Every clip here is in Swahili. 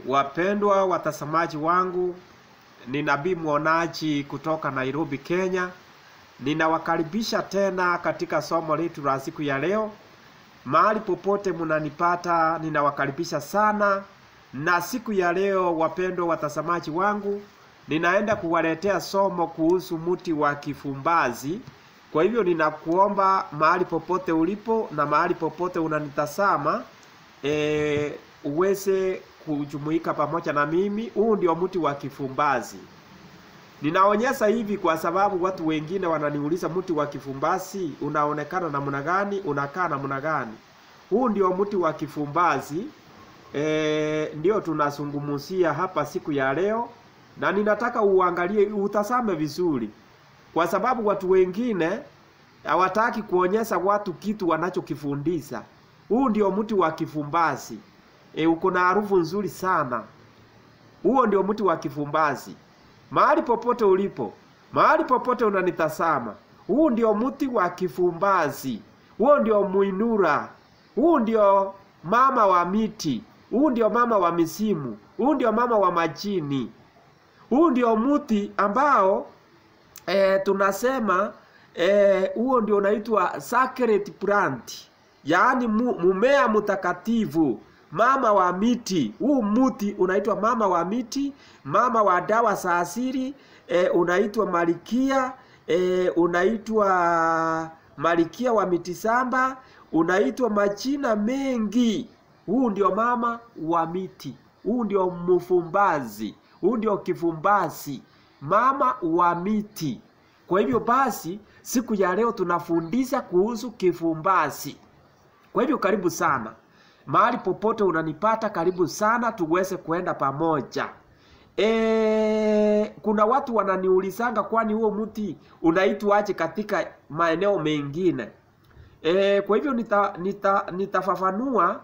Wapendwa watazamaji wangu, ni Nabii Mwonaji kutoka Nairobi, Kenya. Ninawakaribisha tena katika somo letu la siku ya leo. Mahali popote mnanipata, ninawakaribisha sana. Na siku ya leo, wapendwa watazamaji wangu, ninaenda kuwaletea somo kuhusu mti wa kifumbazi. Kwa hivyo ninakuomba mahali popote ulipo na mahali popote unanitazama, uweze kujumuika pamoja na mimi. Huu ndio mti wa kifumbazi. Ninaonyesha hivi kwa sababu watu wengine wananiuliza, mti wa kifumbazi unaonekana namna gani, unakaa namna gani? Huu ndio mti wa kifumbazi. Ndio tunazungumzia hapa siku ya leo, na ninataka uangalie, utazame vizuri, kwa sababu watu wengine hawataki kuonyesha watu kitu wanachokifundisha. Huu ndio mti wa kifumbazi. Uko na harufu nzuri sana. Huo ndio mti wa kifumbazi. Mahali popote ulipo, mahali popote unanitazama, huu ndio mti wa kifumbazi. Huo ndio muinura. Huu ndio mama wa miti. Huu ndio mama wa misimu. Huu ndio mama wa majini. Huu ndio mti ambao tunasema huo ndio unaitwa sacred plant, yaani mumea mtakatifu, mama wa miti. Huu mti unaitwa mama wa miti, mama wa dawa za asili, unaitwa Malikia, unaitwa Malikia wa mitishamba, unaitwa majina mengi. Huu ndio mama wa miti. Huu ndio mfumbazi. Huu ndio kifumbazi, mama wa miti. Kwa hivyo basi, siku ya leo tunafundisha kuhusu kifumbazi. Kwa hivyo karibu sana. Mahali popote unanipata, karibu sana tuweze kuenda pamoja. Kuna watu wananiulizanga, kwani huo mti unaitwa aje katika maeneo mengine? Kwa hivyo nitafafanua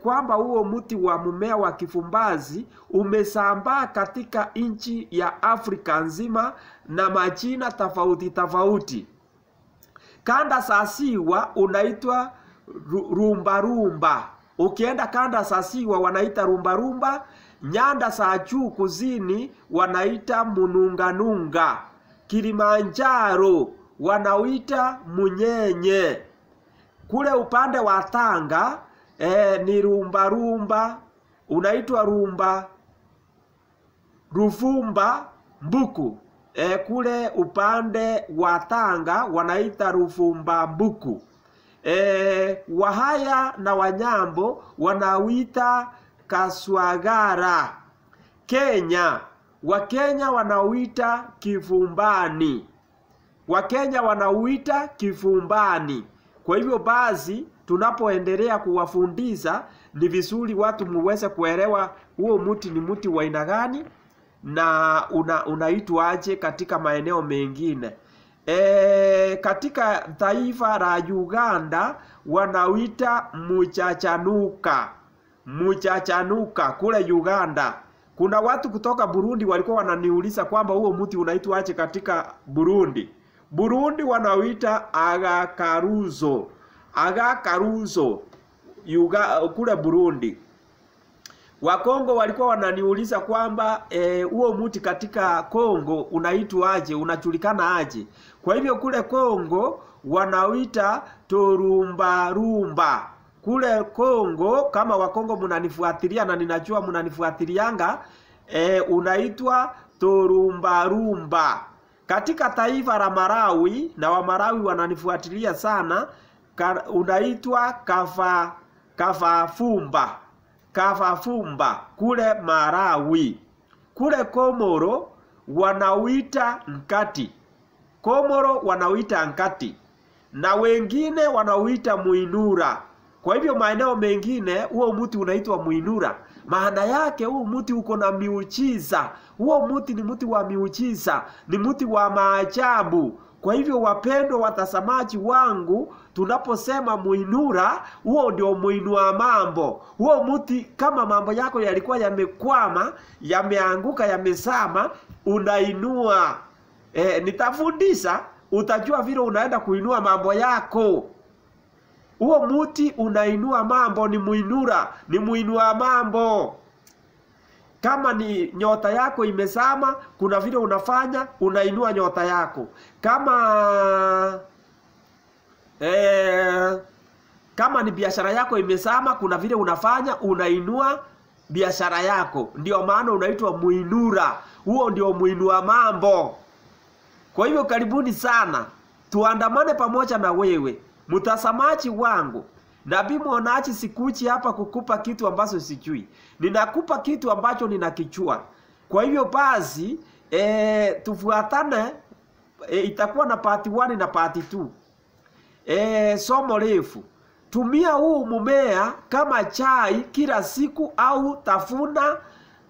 kwamba huo mti wa mmea wa kifumbazi umesambaa katika nchi ya Afrika nzima na majina tofauti tofauti. Kanda za Ziwa unaitwa rumbarumba. Ukienda kanda za Ziwa wanaita rumbarumba. Nyanda za juu kusini wanaita mununganunga. Kilimanjaro wanauita munyenye. Kule upande wa Tanga ni rumbarumba, unaitwa rufumba mbuku. Kule upande wa Tanga wanaita rufumba mbuku. Wahaya na Wanyambo wanauita kaswagara. Kenya, Wakenya wanauita kifumbani. Wakenya wanauita kifumbani. Kwa hivyo basi, tunapoendelea kuwafundisha, ni vizuri watu muweze kuelewa huo mti ni mti wa aina gani na unaitwa aje katika maeneo mengine. Katika taifa la Uganda wanauita muchachanuka. Muchachanuka kule Uganda. Kuna watu kutoka Burundi walikuwa wananiuliza kwamba huo mti unaitwa aje katika Burundi. Burundi wanauita agakaruzo. Agakaruzo kule Burundi. Wakongo walikuwa wananiuliza kwamba huo mti katika Kongo unaitwa aje, unajulikana aje. Kwa hivyo kule Kongo wanauita torumbarumba. Kule Kongo, kama Wakongo mnanifuatilia na ninajua mnanifuatilianga, unaitwa torumbarumba. Katika taifa la Malawi, na Wamalawi wananifuatilia sana, unaitwa kafafumba. Kafafumba kule Malawi. Kule Komoro wanauita nkati. Komoro wanauita nkati. Na wengine wanauita muinura. Kwa hivyo maeneo mengine huo mti unaitwa muinura. Maana yake huo mti uko na miujiza. Huo mti ni mti wa miujiza, ni mti wa maajabu. Kwa hivyo wapendwa watazamaji wangu, tunaposema muinura, huo ndio muinua mambo. Huo mti kama mambo yako yalikuwa yamekwama, yameanguka, yamesama, unainua. Nitafundisha, utajua vile unaenda kuinua mambo yako. Huo mti unainua mambo, ni muinura, ni muinua mambo. Kama ni nyota yako imezama, kuna vile unafanya, unainua nyota yako. Kama ni biashara yako imezama, kuna vile unafanya, unainua biashara yako. Ndio maana unaitwa muinura. Huo ndio muinua mambo. Kwa hivyo karibuni sana, tuandamane pamoja na wewe, mtazamaji wangu. Nabii Mwonaji sikuji hapa kukupa kitu ambacho sijui. Ninakupa kitu ambacho ninakichua. Kwa hivyo basi tufuatane, itakuwa na part 1 na part 2. Somo refu. Tumia huu mmea kama chai kila siku, au tafuna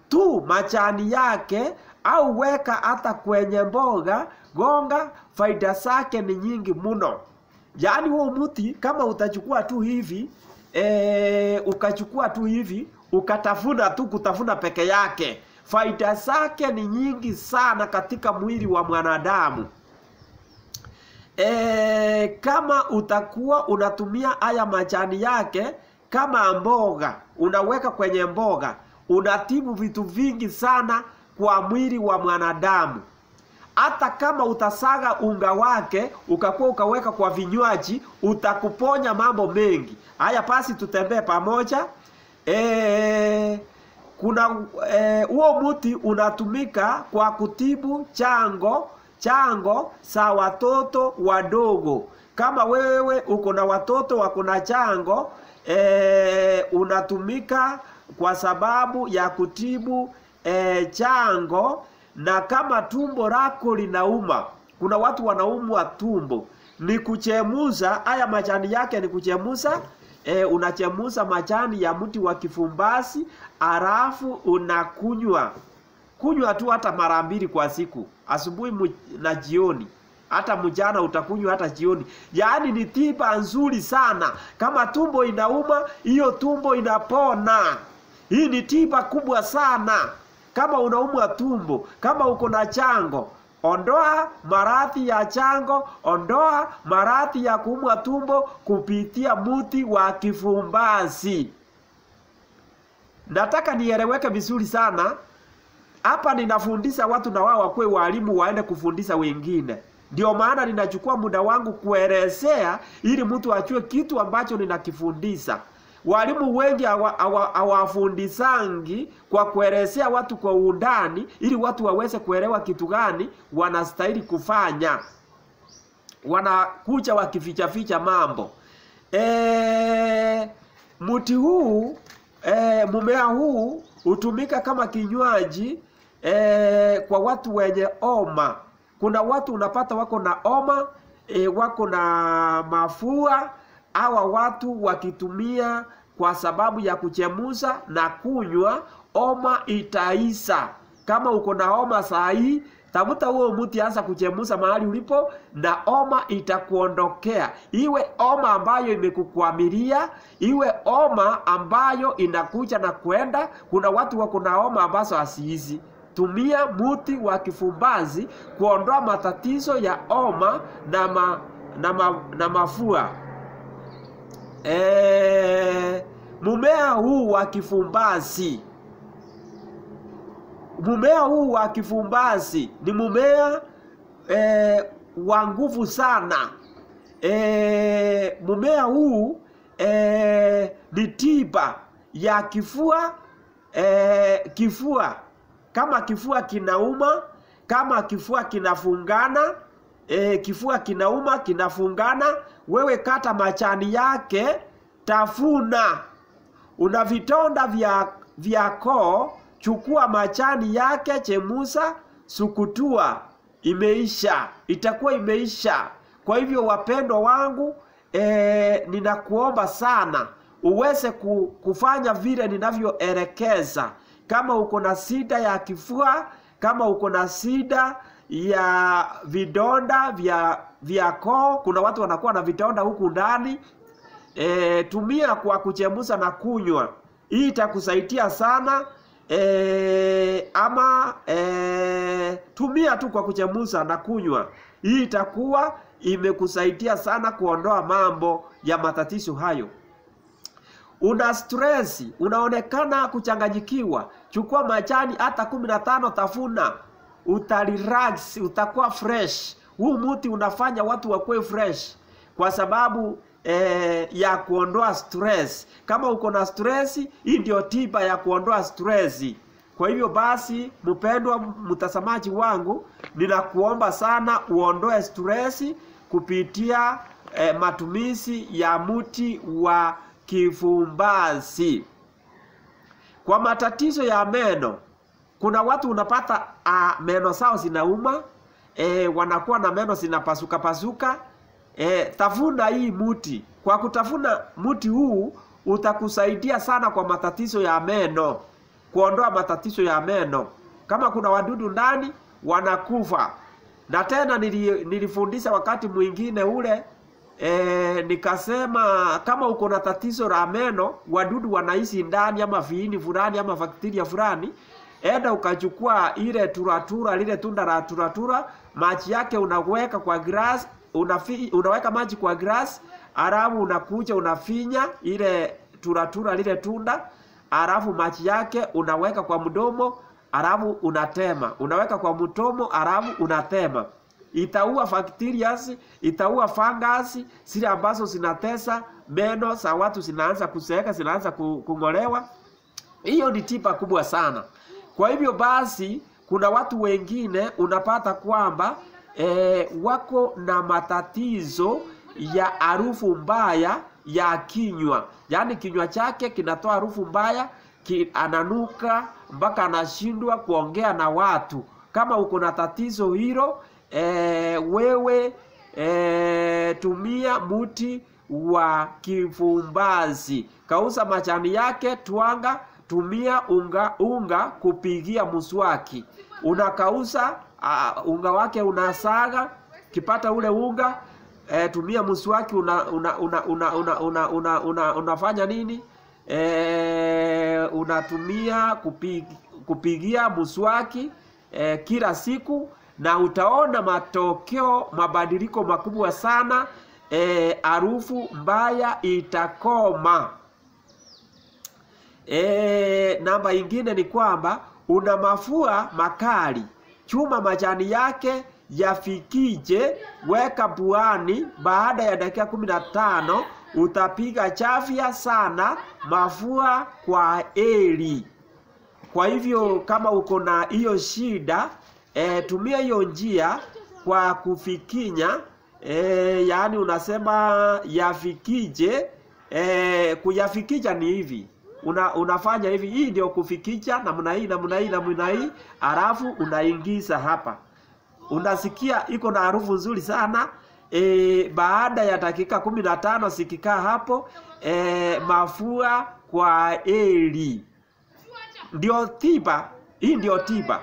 tu majani yake, au weka hata kwenye mboga, gonga, faida zake ni nyingi mno. Yaani huo mti kama utachukua tu hivi, ukachukua tu hivi, ukatafuna tu, kutafuna peke yake, faida zake ni nyingi sana katika mwili wa mwanadamu. Kama utakuwa unatumia haya majani yake kama mboga, unaweka kwenye mboga, unatibu vitu vingi sana kwa mwili wa mwanadamu. Hata kama utasaga unga wake ukakuwa ukaweka kwa vinywaji, utakuponya mambo mengi. Haya basi tutembee pamoja. Kuna huo mti unatumika kwa kutibu chango za watoto wadogo. Kama wewe uko na watoto wako na chango, unatumika kwa sababu ya kutibu chango. Na kama tumbo lako linauma, kuna watu wanaumwa tumbo, ni kuchemuza haya majani yake, ni kuchemuza. Unachemuza majani ya mti wa kifumbasi, alafu unakunywa. Kunywa tu hata mara 2 kwa siku, asubuhi na jioni. Hata mjana utakunywa, hata jioni. Yaani ni tiba nzuri sana. Kama tumbo inauma, hiyo tumbo inapona. Hii ni tiba kubwa sana. Kama unaumwa tumbo, kama uko na chango, ondoa maradhi ya chango, ondoa maradhi ya kuumwa tumbo kupitia mti wa kifumbasi. Nataka nieleweke vizuri sana. Hapa ninafundisha watu na wao wakuwe walimu, waende kufundisha wengine. Ndio maana ninachukua muda wangu kuelezea, ili mtu ajue kitu ambacho ninakifundisha. Walimu wengi hawafundisangi kwa kuelezea watu kwa undani, ili watu waweze kuelewa kitu gani wanastahili kufanya. Wanakuja wakificha mambo. Mti huu, mmea huu hutumika kama kinywaji kwa watu wenye homa. Kuna watu unapata wako na homa, wako na mafua. Hawa watu wakitumia kwa sababu ya kuchemuza na kunywa, homa itaisha. Kama uko na homa saa hii, tafuta huo mti, anza kuchemuza mahali ulipo, na homa itakuondokea. Iwe homa ambayo imekukwamilia, iwe homa ambayo inakuja na kwenda. Kuna watu wako na homa ambazo hasiizi. Tumia mti wa kifumbasi kuondoa matatizo ya homa na mafua. Mmea huu wa kifumbasi, mmea huu wa kifumbasi ni mmea wa nguvu sana. Mmea huu ni tiba ya kifua. Kifua, kama kifua kinauma, kama kifua kinafungana, kifua kinauma, kinafungana, wewe kata majani yake, tafuna. Una vitonda vya koo, chukua majani yake, chemusa, sukutua, imeisha. Itakuwa imeisha. Kwa hivyo wapendwa wangu, ninakuomba sana uweze kufanya vile ninavyoelekeza. Kama uko na shida ya kifua, kama uko na shida ya vidonda vya koo, kuna watu wanakuwa na vidonda huku ndani, tumia kwa kuchemusa na kunywa. Hii itakusaidia sana. Tumia tu kwa kuchemusa na kunywa. Hii itakuwa imekusaidia sana kuondoa mambo ya matatizo hayo. una stress, unaonekana kuchanganyikiwa, chukua majani hata 15 tafuna, utarelax, utakuwa fresh. Huu mti unafanya watu wakuwe fresh kwa sababu ya kuondoa stress. Kama uko na stress, hii ndio tiba ya kuondoa stress. Kwa hivyo basi, mpendwa mtazamaji wangu, ninakuomba sana uondoe stress kupitia matumizi ya mti wa kifumbazi. Kwa matatizo ya meno, kuna watu unapata meno zao zinauma, wanakuwa na meno zinapasuka pasuka. Tafuna hii mti. Kwa kutafuna mti huu utakusaidia sana kwa matatizo ya meno, kuondoa matatizo ya meno. Kama kuna wadudu ndani, wanakufa. Na tena nilifundisha wakati mwingine ule, nikasema kama uko na tatizo la meno, wadudu wanaishi ndani ama viini fulani ama bakteria fulani, enda ukachukua ile turatura, lile tunda la turatura, maji yake unaweka kwa glass, unaweka maji kwa glass, alafu unakuja unafinya ile turatura lile tunda, alafu maji yake unaweka kwa mdomo, alafu unatema. Unaweka kwa mdomo, alafu unatema. Itaua bacteria, itaua fungus, zile ambazo zinatesa meno za watu, zinaanza kuseeka, zinaanza kungolewa. Hiyo ni tiba kubwa sana. Kwa hivyo basi, kuna watu wengine unapata kwamba wako na matatizo ya harufu mbaya ya kinywa. Yaani kinywa chake kinatoa harufu mbaya, ananuka mpaka anashindwa kuongea na watu. Kama uko na tatizo hilo, wewe tumia mti wa kifumbazi. Kausa majani yake, twanga, tumia unga kupigia mswaki. Unakausa unga wake, unasaga, kipata ule unga, tumia mswaki, unafanya nini? Unatumia kupigia mswaki kila siku, na utaona matokeo, mabadiliko makubwa sana. Harufu mbaya itakoma. Namba ingine ni kwamba una mafua makali, chuma majani yake yafikije, weka puani, baada ya dakika 15 utapiga chafya sana, mafua kwa eli. Kwa hivyo kama uko na hiyo shida, tumia hiyo njia kwa kufikinya, yaani unasema yafikije. Kuyafikija ni hivi. Unafanya hivi, hii ndio kufikija, namna hii, alafu unaingiza hapa. Unasikia iko na harufu nzuri sana. Baada ya dakika 15 sikikaa hapo, mafua kwa eli. Ndio tiba, hii ndio tiba.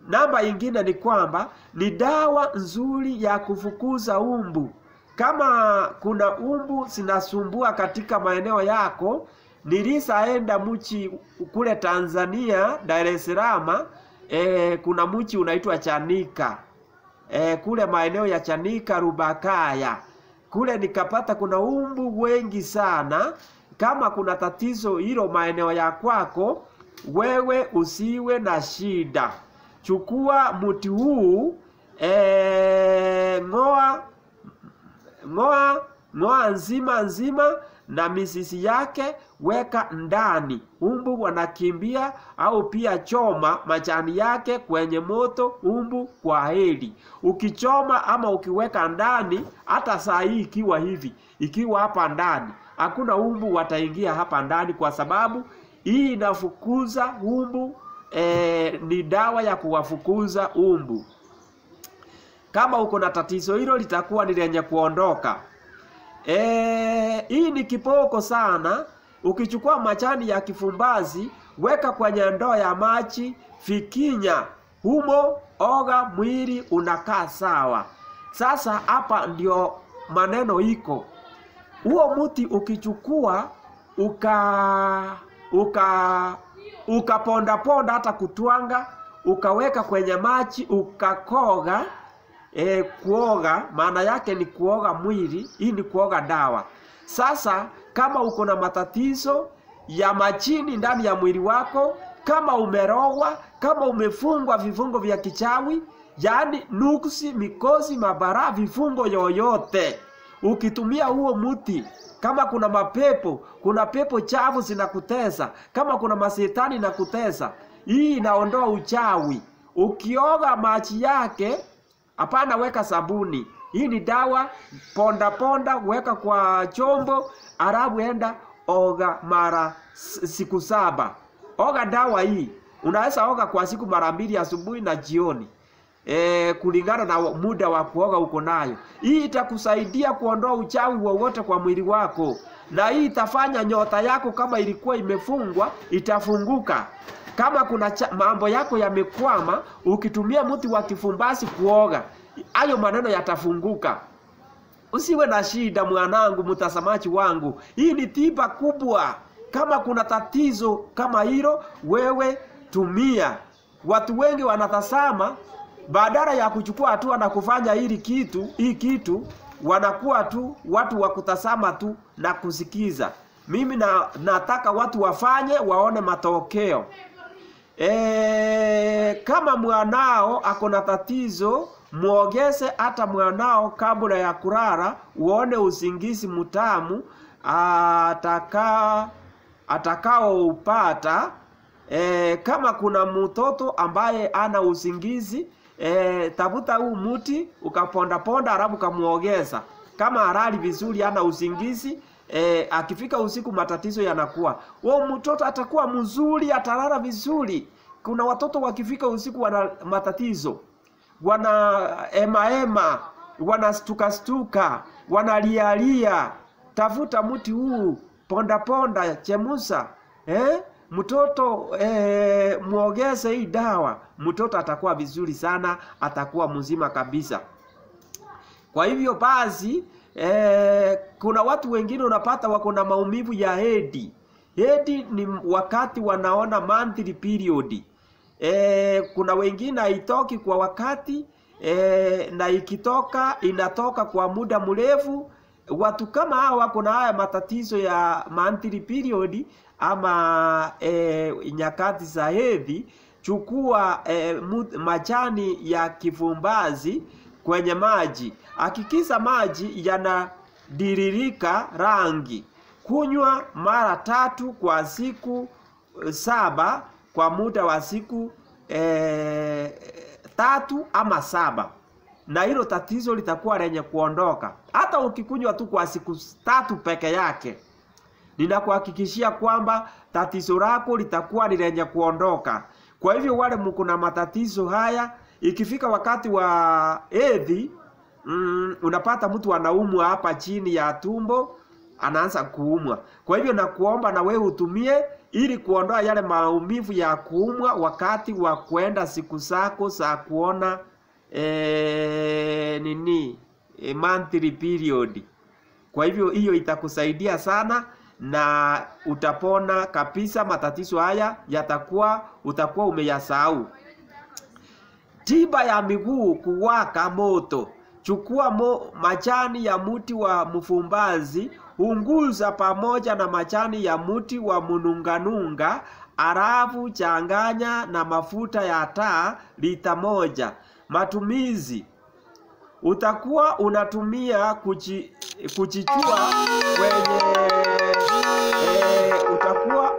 Namba ingine ni kwamba ni dawa nzuri ya kufukuza umbu. Kama kuna umbu zinasumbua katika maeneo yako, nilisaenda mchi kule Tanzania, Dar es Salaam, kuna mchi unaitwa Chanika. Kule maeneo ya Chanika, Rubakaya. Kule nikapata kuna umbu wengi sana. Kama kuna tatizo hilo maeneo ya kwako, wewe usiwe na shida. Chukua mti huu, ngoa nzima na mizizi yake, weka ndani. Umbu wanakimbia, au pia choma majani yake kwenye moto, umbu kwa heri. Ukichoma ama ukiweka ndani, hata saa hii ikiwa hivi, ikiwa hapa ndani, hakuna umbu wataingia hapa ndani, kwa sababu hii inafukuza umbu. Ni dawa ya kuwafukuza umbu. Kama uko na tatizo hilo, litakuwa ni lenye kuondoka. Hii ni kipoko sana. Ukichukua majani ya kifumbazi, weka kwenye ndoo ya maji, fikinya humo, oga, mwili unakaa sawa. Sasa hapa ndio maneno iko. Huo mti ukichukua ukaponda hata kutwanga, ukaweka kwenye maji, ukakoga. Kuoga maana yake ni kuoga mwili. Hii ni kuoga dawa. Sasa kama uko na matatizo ya majini ndani ya mwili wako, kama umerogwa, kama umefungwa vifungo vya kichawi, yaani nuksi, mikosi, mabara, vifungo yoyote, ukitumia huo muti, kama kuna mapepo, kuna pepo chafu zinakutesa, kama kuna masetani na kutesa, hii inaondoa uchawi. Ukioga maji yake, hapana weka sabuni. Hii ni dawa, ponda ponda, weka kwa chombo, alafu enda oga mara siku 7. Oga dawa hii. Unaweza oga kwa siku mara 2, asubuhi na jioni. Kulingana na muda wa kuoga uko nayo. Hii itakusaidia kuondoa uchawi wowote kwa mwili wako. Na hii itafanya nyota yako kama ilikuwa imefungwa, itafunguka. Kama kuna mambo yako yamekwama, ukitumia mti wa kifumbasi kuoga, hayo maneno yatafunguka. Usiwe na shida mwanangu, mtazamaji wangu. Hii ni tiba kubwa. Kama kuna tatizo kama hilo, wewe tumia. Watu wengi wanatazama, badala ya kuchukua hatua na kufanya hii kitu, wanakuwa tu watu wa kutazama tu na kusikiza. Mimi nataka watu wafanye, waone matokeo. Kama mwanao ako na tatizo, muogeze hata mwanao kabla ya kulala, uone usingizi mtamu atakao upata. Kama kuna mtoto ambaye ana usingizi, tafuta huu muti ukaponda ponda, alafu kamuogeza. Kama halali vizuri, ana usingizi, akifika usiku matatizo yanakuwa, mtoto atakuwa mzuri, atalala vizuri. Kuna watoto wakifika usiku wana matatizo, wana ema, wanastuka, wanalialia. Tafuta mti huu, ponda ponda, chemusa, mtoto muogeze hii dawa, mtoto atakuwa vizuri sana, atakuwa mzima kabisa. Kwa hivyo basi, kuna watu wengine unapata wako na maumivu ya hedhi. Hedhi ni wakati wanaona monthly period. Kuna wengine haitoki kwa wakati, na ikitoka inatoka kwa muda mrefu. Watu kama hawa wako na haya matatizo ya monthly period ama nyakati za hedhi, chukua majani ya kifumbazi kwenye maji. Hakikisha maji yanadiririka rangi. Kunywa mara 3 kwa siku 7 kwa muda wa siku 3 ama 7. Na hilo tatizo litakuwa lenye kuondoka. Hata ukikunywa tu kwa siku 3 peke yake, ninakuhakikishia kwamba tatizo lako litakuwa ni lenye kuondoka. Kwa hivyo wale mko na matatizo haya, ikifika wakati wa hedhi, unapata mtu anaumwa hapa chini ya tumbo, anaanza kuumwa. Kwa hivyo nakuomba na wewe utumie ili kuondoa yale maumivu ya kuumwa wakati wa kwenda siku zako za kuona monthly period. Kwa hivyo hiyo itakusaidia sana na utapona kabisa. Matatizo haya utakuwa umeyasahau. Tiba ya miguu kuwaka moto. Chukua majani ya mti wa mfumbazi, unguza pamoja na majani ya mti wa mununganunga, alafu changanya na mafuta ya taa lita 1. Matumizi: utakuwa unatumia kujichua kwenye utakuwa